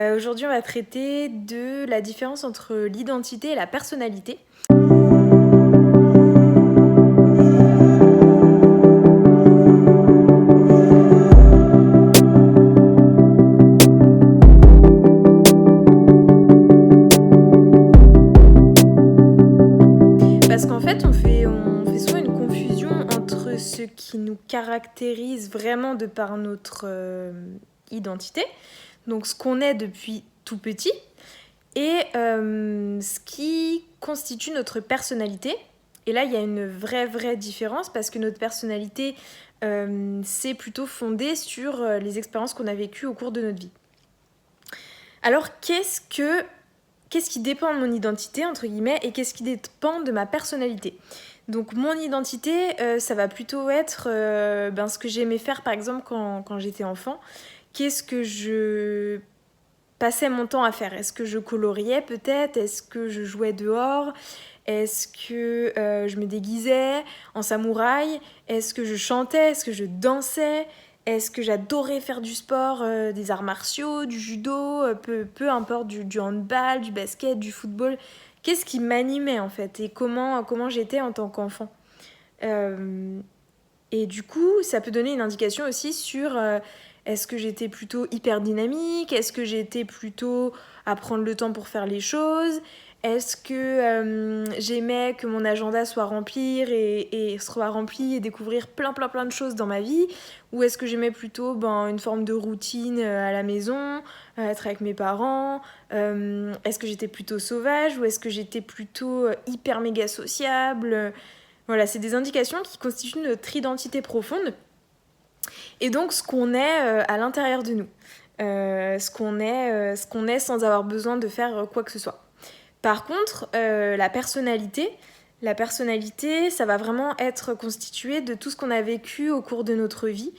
Aujourd'hui, on va traiter de la différence entre l'identité et la personnalité. Parce qu'en fait, on fait souvent une confusion entre ce qui nous caractérise vraiment de par notre identité, donc ce qu'on est depuis tout petit, et ce qui constitue notre personnalité. Et là, il y a une vraie différence parce que notre personnalité, c'est plutôt fondé sur les expériences qu'on a vécues au cours de notre vie. Alors, qu'est-ce qui dépend de mon identité, entre guillemets, et qu'est-ce qui dépend de ma personnalité? Donc mon identité, ça va plutôt être ce que j'aimais faire par exemple quand j'étais enfant. Qu'est-ce que je passais mon temps à faire? Est-ce que je coloriais peut-être? Est-ce que je jouais dehors? Est-ce que je me déguisais en samouraï? Est-ce que je chantais? Est-ce que je dansais? Est-ce que j'adorais faire du sport, des arts martiaux, du judo, peu importe, du handball, du basket, du football? Qu'est-ce qui m'animait en fait et comment j'étais en tant qu'enfant? Et du coup, ça peut donner une indication aussi sur est-ce que j'étais plutôt hyper dynamique? Est-ce que j'étais plutôt à prendre le temps pour faire les choses? Est-ce que j'aimais que mon agenda soit rempli et soit rempli et découvrir plein de choses dans ma vie? Ou est-ce que j'aimais plutôt une forme de routine à la maison, être avec mes parents? Est-ce que j'étais plutôt sauvage ou est-ce que j'étais plutôt hyper méga sociable? Voilà, c'est des indications qui constituent notre identité profonde et donc ce qu'on est à l'intérieur de nous. Ce qu'on est sans avoir besoin de faire quoi que ce soit. Par contre, la personnalité, ça va vraiment être constitué de tout ce qu'on a vécu au cours de notre vie.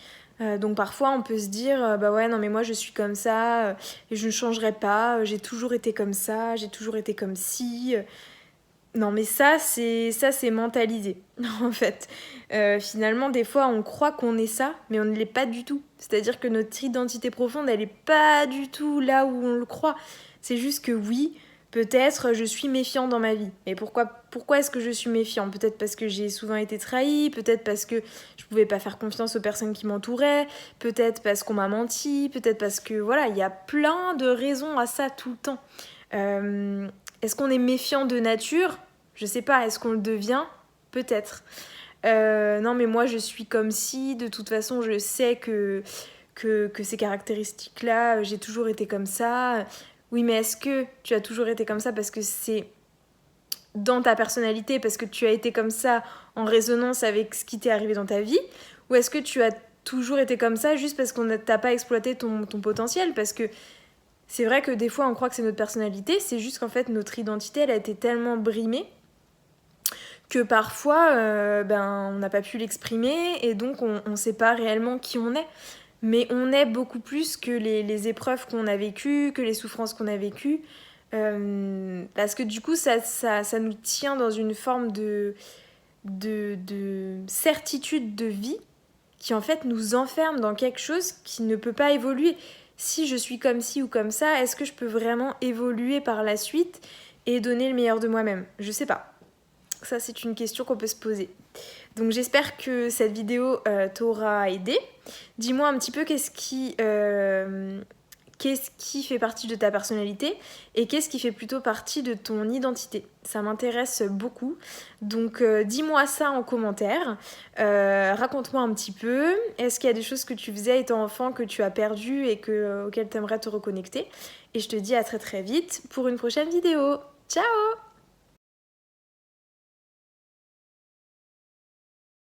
Donc parfois, on peut se dire, ouais, non mais moi je suis comme ça, et je ne changerai pas, j'ai toujours été comme ça, j'ai toujours été comme ci. Non mais ça c'est mentalisé en fait. Finalement des fois on croit qu'on est ça mais on ne l'est pas du tout. C'est-à-dire que notre identité profonde elle est pas du tout là où on le croit. C'est juste que oui, peut-être je suis méfiant dans ma vie. Et pourquoi est-ce que je suis méfiant? Peut-être parce que j'ai souvent été trahi, peut-être parce que je pouvais pas faire confiance aux personnes qui m'entouraient, peut-être parce qu'on m'a menti, peut-être parce que voilà, il y a plein de raisons à ça tout le temps. Est-ce qu'on est méfiant de nature? Je sais pas, est-ce qu'on le devient? Peut-être. Non mais moi je suis comme si, de toute façon je sais que ces caractéristiques-là, j'ai toujours été comme ça. Oui mais est-ce que tu as toujours été comme ça parce que c'est dans ta personnalité, parce que tu as été comme ça en résonance avec ce qui t'est arrivé dans ta vie? Ou est-ce que tu as toujours été comme ça juste parce qu'on t'a pas exploité ton potentiel? Parce que c'est vrai que des fois on croit que c'est notre personnalité, c'est juste qu'en fait notre identité elle a été tellement brimée que parfois on n'a pas pu l'exprimer et donc on ne sait pas réellement qui on est. Mais on est beaucoup plus que les épreuves qu'on a vécues, que les souffrances qu'on a vécues. Parce que du coup ça nous tient dans une forme de certitude de vie qui en fait nous enferme dans quelque chose qui ne peut pas évoluer. Si je suis comme ci ou comme ça, est-ce que je peux vraiment évoluer par la suite et donner le meilleur de moi-même? Je sais pas. Ça, c'est une question qu'on peut se poser. Donc j'espère que cette vidéo t'aura aidé. Dis-moi un petit peu qu'est-ce qui fait partie de ta personnalité et qu'est-ce qui fait plutôt partie de ton identité. Ça m'intéresse beaucoup. Donc dis-moi ça en commentaire. Raconte-moi un petit peu. Est-ce qu'il y a des choses que tu faisais étant enfant que tu as perdues et auxquelles tu aimerais te reconnecter? Et je te dis à très vite pour une prochaine vidéo. Ciao!